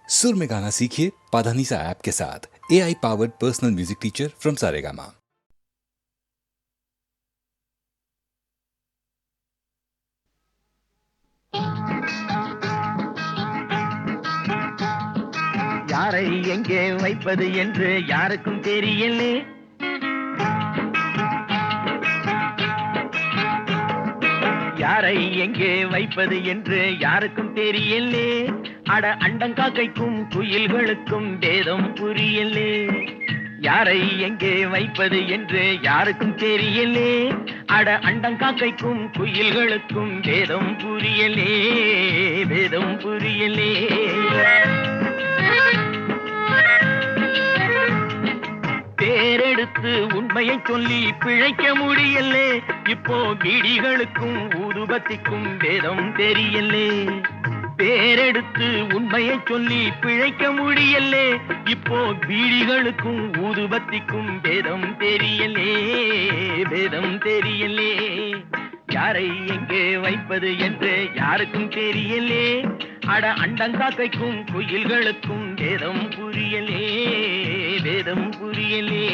सुर में गाना सीखिए पाधानीसा ऐप के साथ। AI powered personal music teacher from Saregama. யாரை எங்கே வைப்பது என்று யாருக்கும் தெரியலே. யாரை எங்கே வைப்பது என்று யாருக்கும் தெரியலே. அட அண்டங்காக்கைக்கும் குயில்களுக்கும் வேதம் புரியலே. யாரை எங்கே வைப்பது என்று யாருக்கும் தெரியலே. அட அண்டங்காக்கைக்கும் குயில்களுக்கும் வேதம் புரியலே, வேதம் புரியலே. பேரெடுத்து உண்மையை சொல்லி பிழைக்க முடியலே. இப்போ பீடிகளுக்கும் ஊதுபத்திக்கும் வேதம் தெரியலே. பேரெடுத்து உண்மையை சொல்லி பிழைக்க முடியலே. இப்போ பீடிகளுக்கும் ஊதுபத்திக்கும் வேதம் தெரியலே, வேதம் தெரியலே. யாரை எங்கே வைப்பது என்று யாருக்கும் தெரியலே. அட அண்டங்காக்கைக்கும் குயில்களுக்கும் வேதம் புரியலே, வேதம் புரியலே.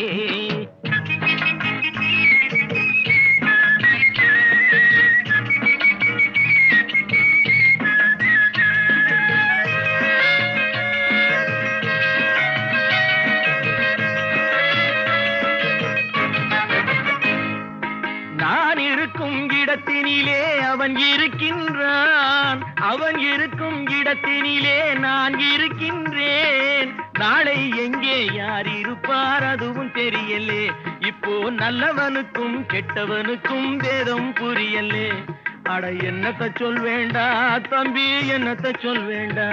நான் இருக்கும் இடத்தினிலே அவன் இருக்கின்றான். அவன் இருக்கும் இடத்தினிலே நான் இருக்கின்றேன். நாளை எங்கே யார் இருப்பார் அதுவும் தெரியலே. இப்போ நல்லவனுக்கும் கெட்டவனுக்கும் வேதம் புரியலே. அட என்னத்த சொல் வேண்டா தம்பி, என்னத்த சொல் வேண்டா.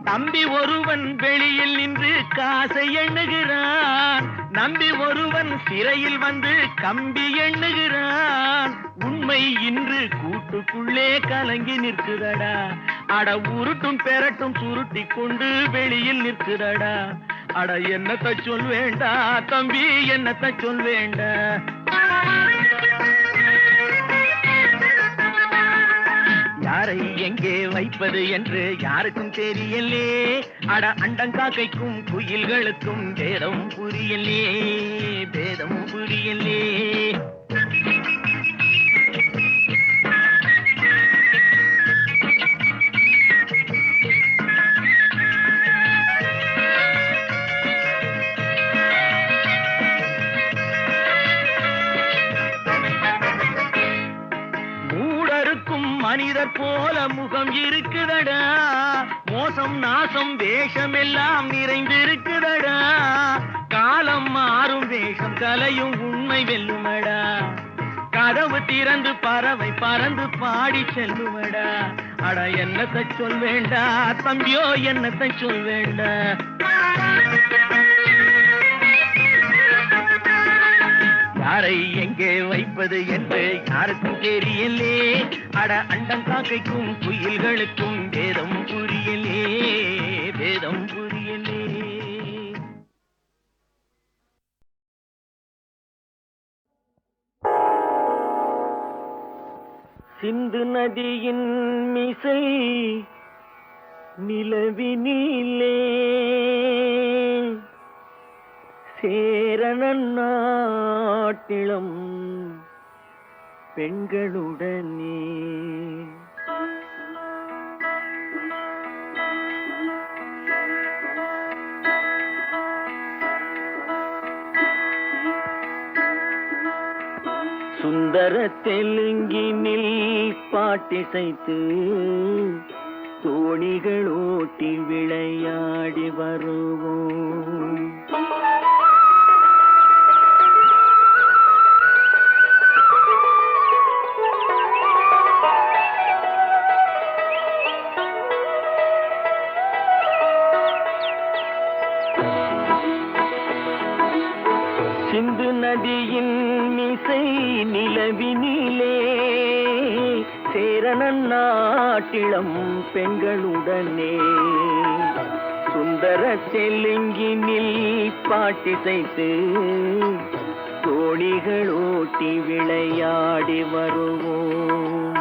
நம்பி ஒருவன் வெளியில் நின்று காசை எண்ணுகிறான். நம்பி ஒருவன் சிறையில் வந்து கம்பி எண்ணுகிறான். உண்மை இன்று கூட்டுக்குள்ளே கலங்கி நிற்குதடா. அட உருட்டும் பெரட்டும் சுருட்டி கொண்டு வெளியில் நிற்குதடா. அட என்னத்த சொல் வேண்டா தம்பி, என்னத்த சொல் வேண்டா. யாரை எங்கே வைப்பது என்று யாருக்கும் தெரியலே. அட அண்டங்காக்கைக்கும் குயில்களுக்கும் வேதம் புரியலே, வேதம் புரியலே. மனிதர் போல முகம் இருக்குதடா. மோசம் நாசம் வேஷம் எல்லாம் நிறைந்திருக்குதடா. காலம் மாறும் வேஷம் கலையும் உண்மை வெல்லுமடா. கதவு திறந்து பறவை பறந்து பாடி செல்லுமடா. அட என்னத்தை சொல் வேண்டா தம்பியோ, என்னத்தை சொல் வேண்டா. யாரை எங்கே வைப்பது என்று யாருக்கும் தெரியலே. அட அண்டங்காக்கைக்கும் குயில்களுக்கும் வேதம் புரியலே, வேதம் புரியலே. சிந்து நதியின் மிசை நிலவினிலே சேரணன் நாட்டிளம் பெண்களுடனே. சுந்தர தெலுங்கினில் பாட்டிசைத்து தோணிகள் ஓட்டி விளையாடி வருவோம். சிந்து நதியின் மிசை நிலவினிலே சேரணன் நாட்டிளம் பெண்களுடனே. சுந்தர தெலுங்கினில் பாட்டிசைத்து தோணிகள் ஓட்டி விளையாடி வருவோம்.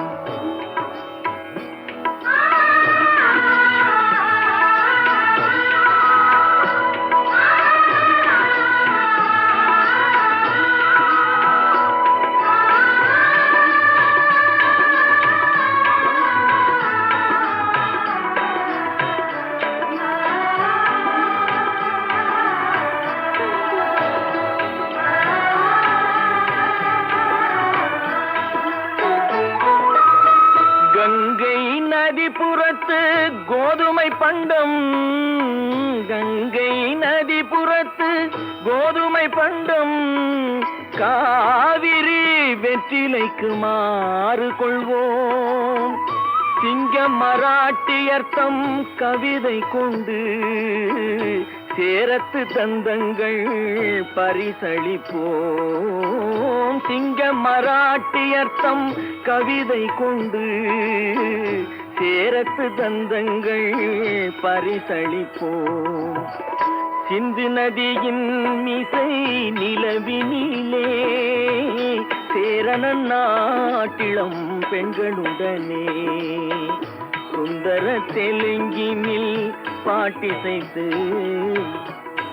புறத்து கோதுமை பண்டம், கங்கை நதி புறத்து கோதுமை பண்டம், காவிரி வெற்றிலைக்கு மாறு கொள்வோம். சிங்க மராட்டியர்த்தம் கவிதை கொண்டு சேரத்து தந்தங்கள் பரிசளிப்போம். சிங்க மராட்டியர்த்தம் கவிதை கொண்டு சேரத்து தந்தங்கள் பரிசளிப்போம். சிந்து நதியின் மிசை நிலவினிலே சேரணன் நாட்டிளம் பெண்களுடனே சுந்தர தெலுங்கினில் பாட்டிசைத்து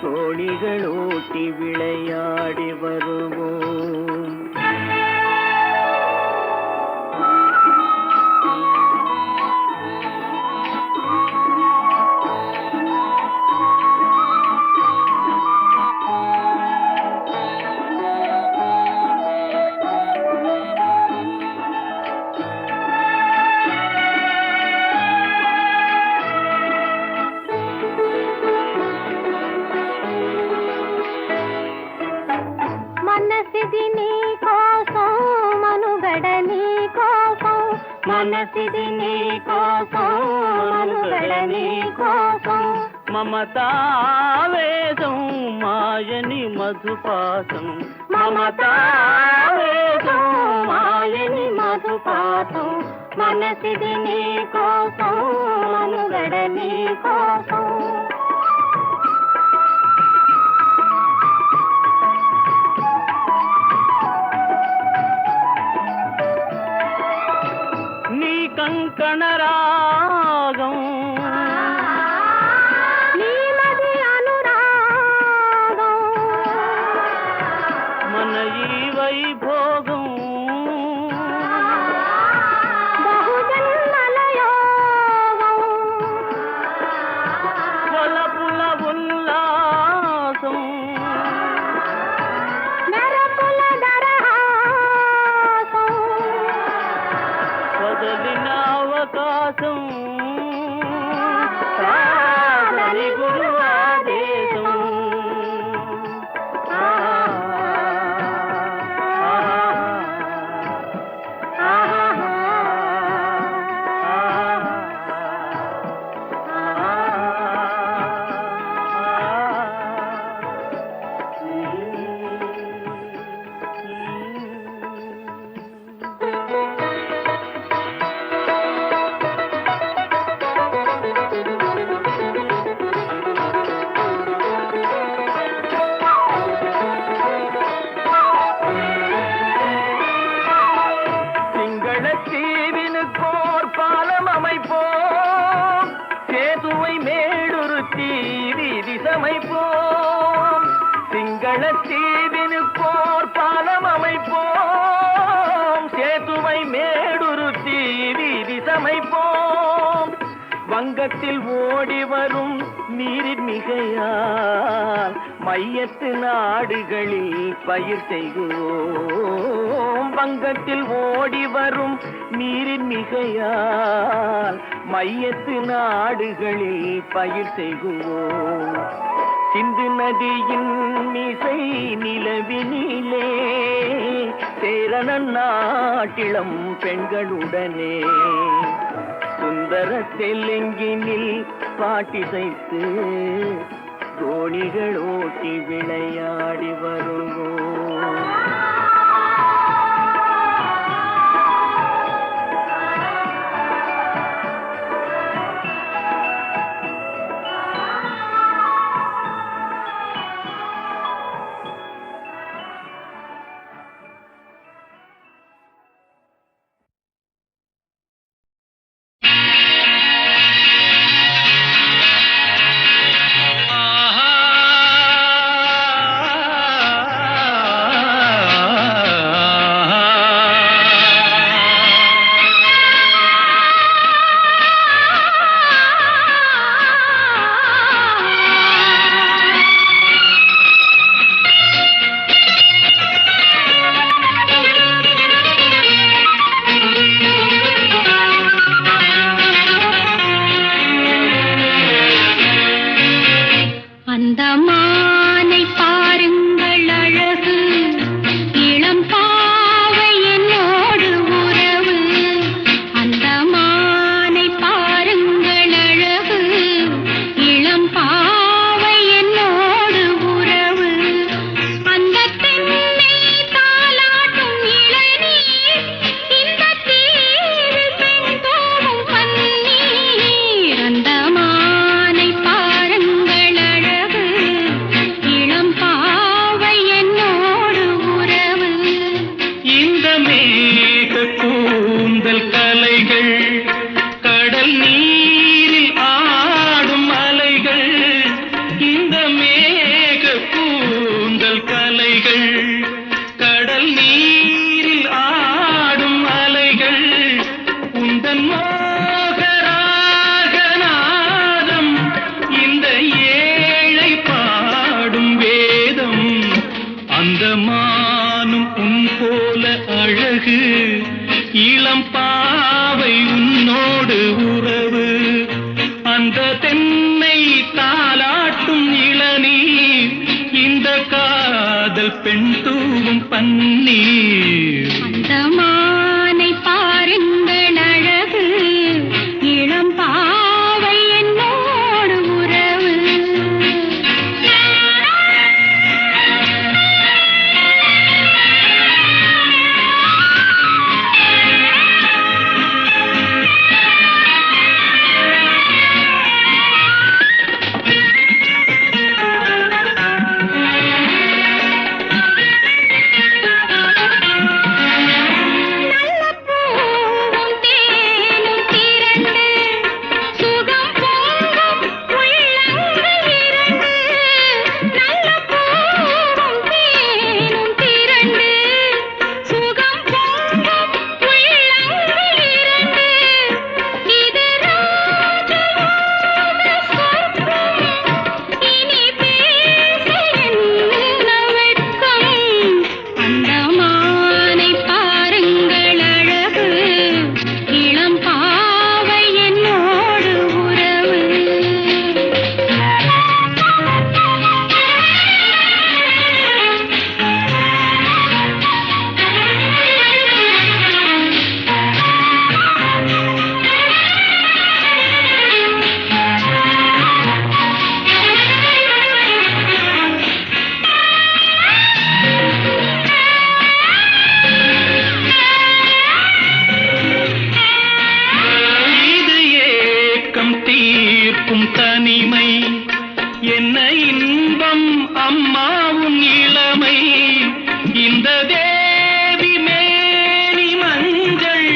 தோழிகள் ஓட்டி விளையாடி வருவோம். మనసిది నీ కోసం మనుగడ నీ కోసం, మనసిది నీ కోసం మనుగడ నీ కోసం, మమతావేదం మాయని మధుపాసం, మమతావేదం మాయని మధుపాతం, మనసిది నీ కోసం మనుగడ నీ కోసం. కంకణ రాగం నీలది అనురాగం, మన ఈ వైభోగం బహుజన్మల యోగం, కొలపుల ఉల్లాసం మెరపుల దరహాసం, వదలిన అవకాశం కాదని గురు ఆదేశం. தீவினுக்கோர் பாலம் அமைப்போம், சேதுவை மேடுருத்தி வீதி சமைப்போம். சிங்கள தீவினுக்கோர் பாலம் அமைப்போம், சேதுவை மேடுருத்தி வீதி சமைப்போம். வங்கத்தில் ஓடி வரும் நீரின் மிகையால் மையத்து நாடுகளில் பயிர் செய்கிறோம். வங்கத்தில் ஓடி வரும் நீரின் மிகையால் மையத்து நாடுகளில் பயிர் செய்கிறோம். சிந்து நதியின் மிசை நிலவினிலே சேரணன் நாட்டிளம் பெண்களுடனே சுந்தர தெலுங்கினில் பாட்டிசைத்து தோணிகள் ஓட்டி விளையாடி வருவோம். கூந்தல் கலைகள் கடல் நீரில் ஆடும் அலைகள் இந்த மேக கூந்தல் கலைகள் கடல் நீரில் ஆடும் அலைகள் உந்தன் மோகராகநாதம் இந்த ஏழை பாடும் வேதம் அந்த மானும் உன் போல அழகு இளம் பாவை உன்னோடு உறவு அந்த தென்னை தாலாட்டும் இளநீர் இந்த காதல் பெண் தூவும் பன்னீர் அந்த மானை பாருங்கள் அழகு இளம் பாவை என்னோடு உறவு தீர்க்கும் தனிமை என்ன இன்பம் அம்மாவும் இளமை இந்த தேவி மேனி மஞ்சள்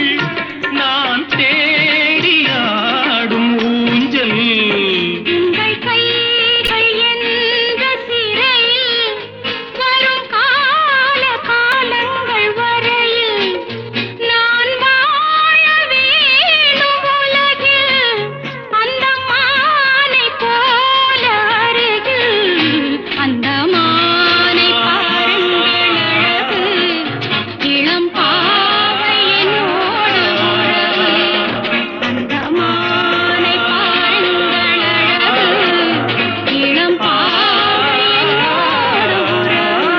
நான் தேடி ஆடும் ஊஞ்சல் உங்கள் கைகள் எந்த சிறையில் வரும் கால காலங்கள் வரையில் நான் வாழ வேணும் உலகில் அந்த மானை போல அருகில் அந்த மானை பாருங்கள் அழகு இளம் பாவை என்னோடு உறவு அந்த மானை பாருங்கள் அழகு இளம் பாவை என்னோடு உறவு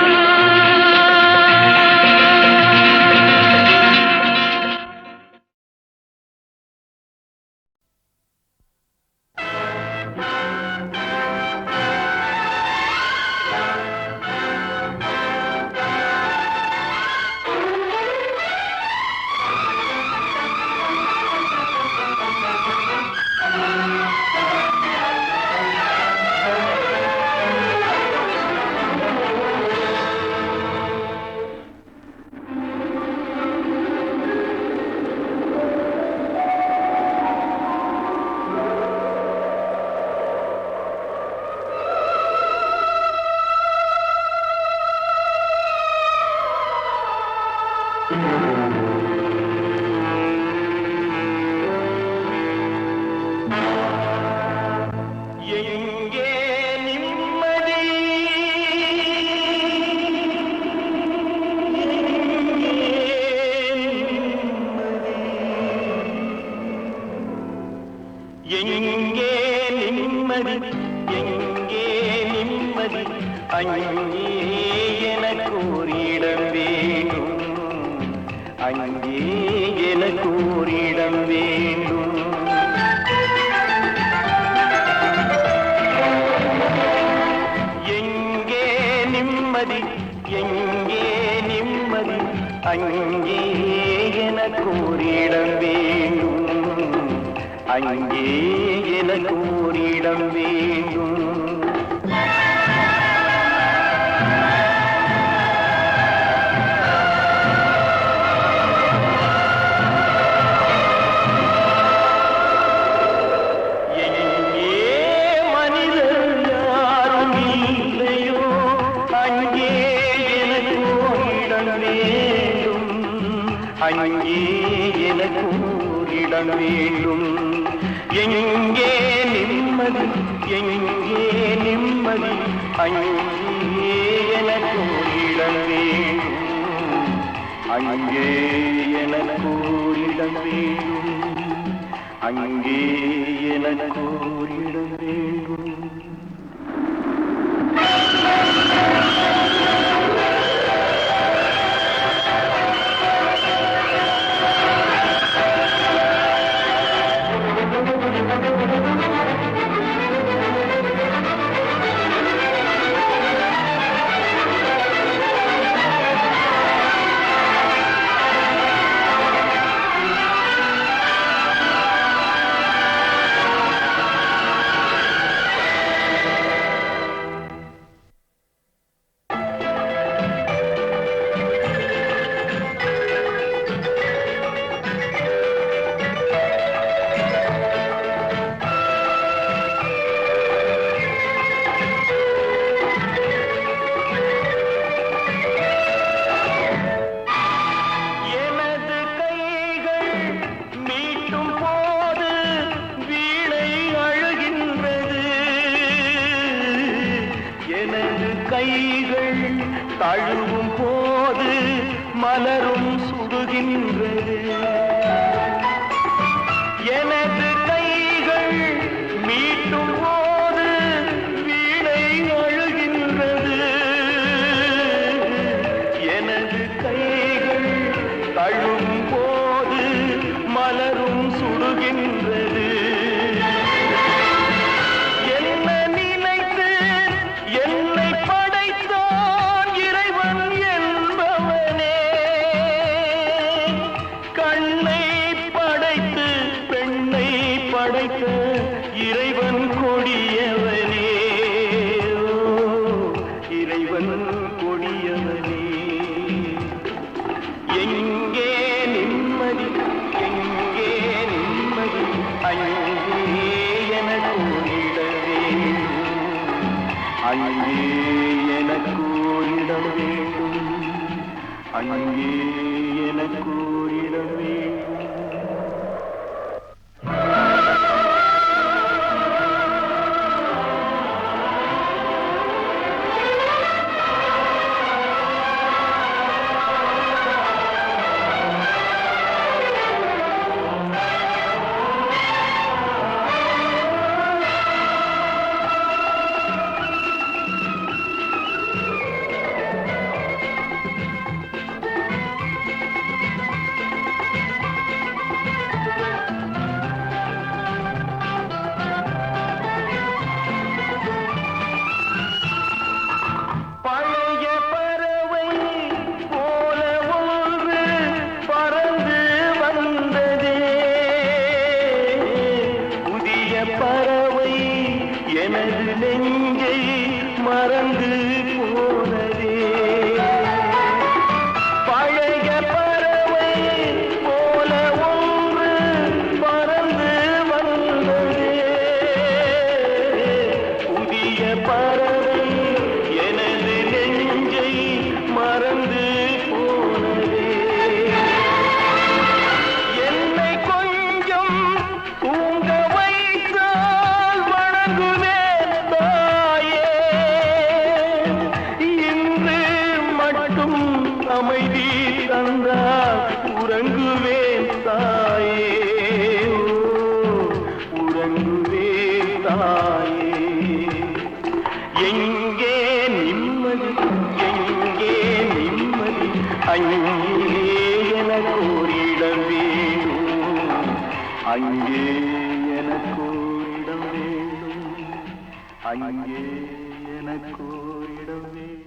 எங்கே நிம்மதி எங்கே நிம்மதி எங்கே நிம்மதி அங்கே எனக்கு ஒரு இடம் வேண்டும் அங்கே எனக்கு ஒரு இடம் வேண்டும் எங்கே நிம்மதி எங்கே நிம்மதி அங்கே எனக்கு ஒரு இடம் வேண்டும் அங்கே எனக்கு ஒரு இடம் வேண்டும் இடம் வேண்டும். எங்கே நிம்மதி, எங்கே நிம்மதி, அங்கே எனக்கு இடம் வேண்டும். அங்கே எனக்கு இடம் வேண்டும். அங்கே எனக்கு இடம் வேண்டும். கைகள் தழுவும் போது மலரும் சுடுகின்றது. எனது கைகள் மீட்டும் போது வீணை அழுகின்றது. எனது கைகள் தழுவும் போது மலரும் சுடுகின்றது. இறைவன் கொடியவனே, இறைவன் கொடியவனே. எங்கே நிம்மதி, எங்கே நிம்மதி, அங்கே எனக்கு இடம் வேண்டும். அங்கே எனக்கு இடம் வேண்டும். அங்கே எனக்கு இடம் வேண்டும். எனது நெஞ்சை மறந்து போனதே. பழைய பறவை போல ஒன்று பறந்து வந்ததே. புதிய பறவை எனது நெஞ்சை மறந்து போனதே. என்னை கொஞ்சம் தூங்க வைத்தால் வணங்குவேன் அமைதி தந்தால் உறங்குவேன் தாயே, உறங்குவேன் தாயே. எங்கே நிம்மதி, எங்கே நிம்மதி, அங்கே எனக்கு இடம் வேண்டும். அங்கே எனக்கு இடம் வேண்டும். அங்கே எனக்கு இடம் வேண்டும்.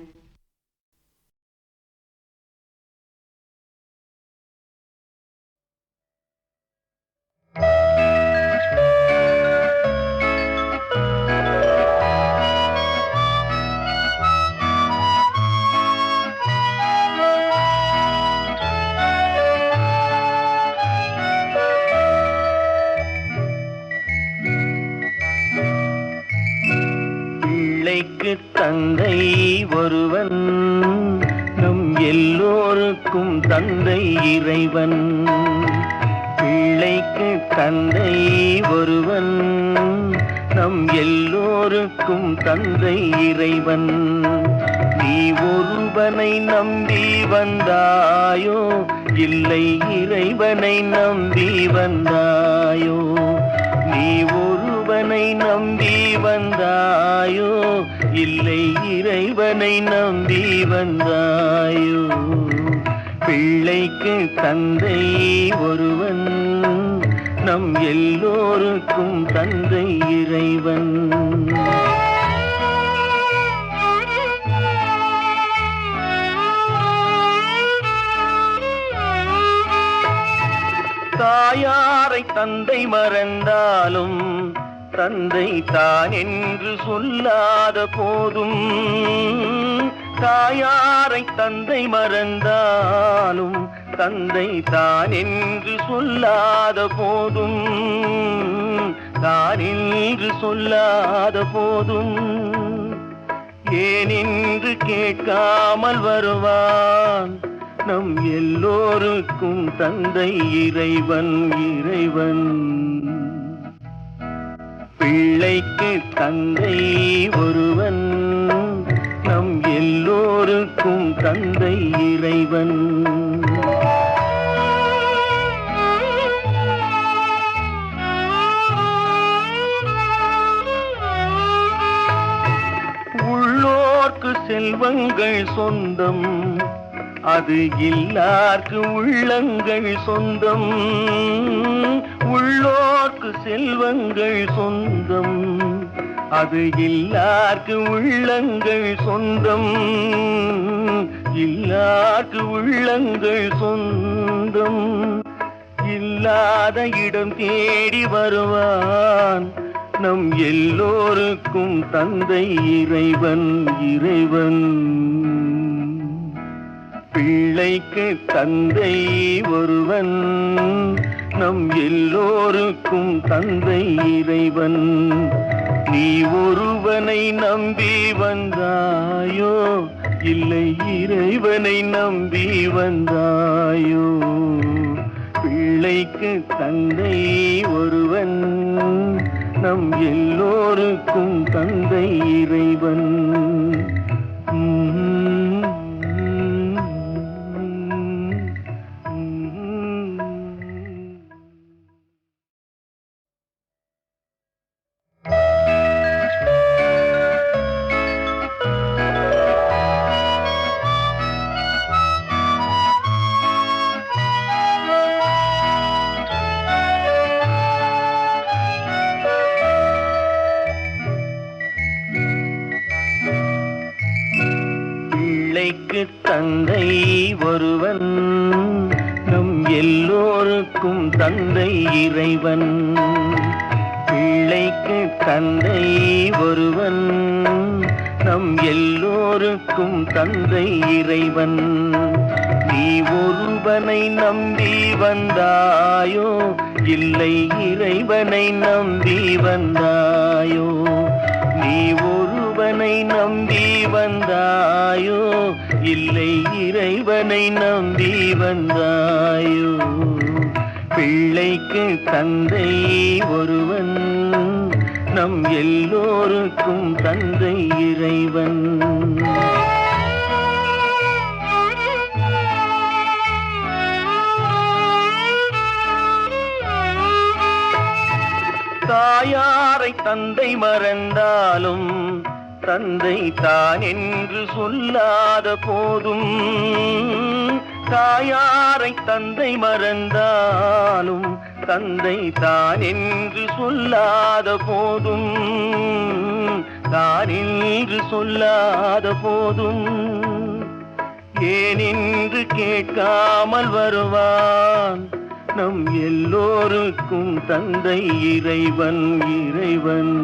பிள்ளைக்கு தந்தை ஒருவன், நம் எல்லோருக்கும் தந்தை இறைவன். பிள்ளைக்கு பிள்ளைக்கு தந்தை ஒருவன், நம் எல்லோருக்கும் தந்தை இறைவன். நீ ஒருவனை நம்பி வந்தாயோ, இல்லை இறைவனை நம்பி வந்தாயோ? நீ ஒருவனை நம்பி வந்தாயோ, இல்லை இறைவனை நம்பி வந்தாயோ? பிள்ளைக்கு தந்தை ஒருவன், நம் எல்லோருக்கும் தந்தை இறைவன். தாயாரை தந்தை மறந்தாலும் தந்தை தான் என்று சொல்லாத போதும், தாயாரை தந்தை மறந்தாலும் தந்தை தான் என்று சொல்லாத போதும், தான் என்று சொல்லாத போதும், ஏனென்று கேட்காமல் வருவான் நம் எல்லோருக்கும் தந்தை இறைவன் இறைவன். பிள்ளைக்கு தந்தை ஒருவன், நம் எல்லோருக்கும் தந்தை இறைவன். உள்ளோர்க்கு செல்வங்கள் சொந்தம், அது இல்லார்க்கு உள்ளங்கள் சொந்தம். உள்ளோர்க்கு செல்வங்கள் சொந்தம், அது இல்லார்க்கு உள்ளங்கள் சொந்தம். இல்லார்க்கு உள்ளங்கள் சொந்தம். இல்லாத இடம் தேடி வருவான் நம் எல்லோருக்கும் தந்தை இறைவன் இறைவன். பிள்ளைக்கு தந்தை ஒருவன், நம் எல்லோருக்கும் தந்தை இறைவன். நீ ஒருவனை நம்பி வந்தாயோ, இல்லை இறைவனை நம்பி வந்தாயோ? பிள்ளைக்கு தந்தை ஒருவன், நம் எல்லோருக்கும் தந்தை இறைவன். பிள்ளைக்கு தந்தை ஒருவன், நம் எல்லோருக்கும் தந்தை இறைவன். பிள்ளைக்கு தந்தை ஒருவன், நம் எல்லோருக்கும் தந்தை இறைவன். நீ ஒருவனை நம்பி வந்தாயோ, இல்லை இறைவனை நம்பி வந்தாயோ? நீ ஒருவனை நம்பி வந்தாயோ, இல்லை இறைவனை நம்பி வந்தாயோ? பிள்ளைக்கு தந்தை ஒருவன், நம் எல்லோருக்கும் தந்தை இறைவன். தாயாரை தந்தை மறந்தாலும் தந்தை தான் என்று சொல்லாத போதும், தாயாரை தந்தை மறந்தாலும் தந்தை தான் என்று சொல்லாத போதும், தான் என்று சொல்லாத போதும், ஏனென்று கேட்காமல் வருவான் நம் எல்லோருக்கும் தந்தை இறைவன் இறைவன்.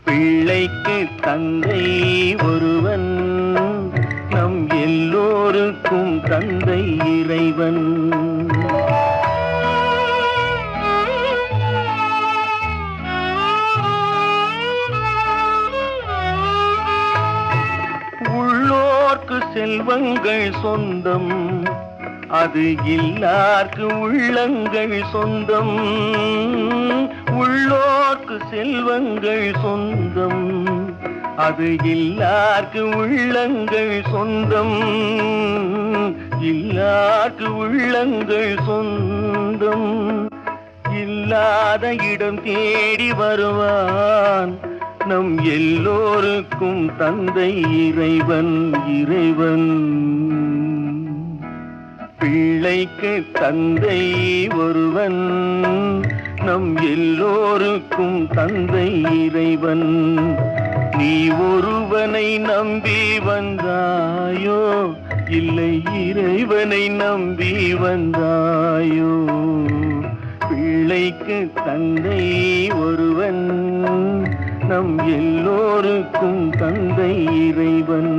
பிள்ளைக்கு தந்தை ஒருவன், நம் எல்லோருக்கும் தந்தை இறைவன். உள்ளோர்க்கு செல்வங்கள் சொந்தம், அது இல்லார்க்கு உள்ளங்கள் சொந்தம், உள்ளோர்க்கு செல்வங்கள் சொந்தம். அது இல்லார்க்கு உள்ளங்கள் சொந்தம், இல்லார்க்கு உள்ளங்கள் சொந்தம். இல்லாத இடம் தேடி வருவான் நம் எல்லோருக்கும் தந்தை இறைவன், இறைவன். பிள்ளைக்கு தந்தை ஒருவன், நம் எல்லோருக்கும் தந்தை இறைவன். நீ ஒருவனை நம்பி வந்தாயோ, இல்லை இறைவனை நம்பி வந்தாயோ? பிள்ளைக்கு தந்தை ஒருவன், நம் எல்லோருக்கும் தந்தை இறைவன்.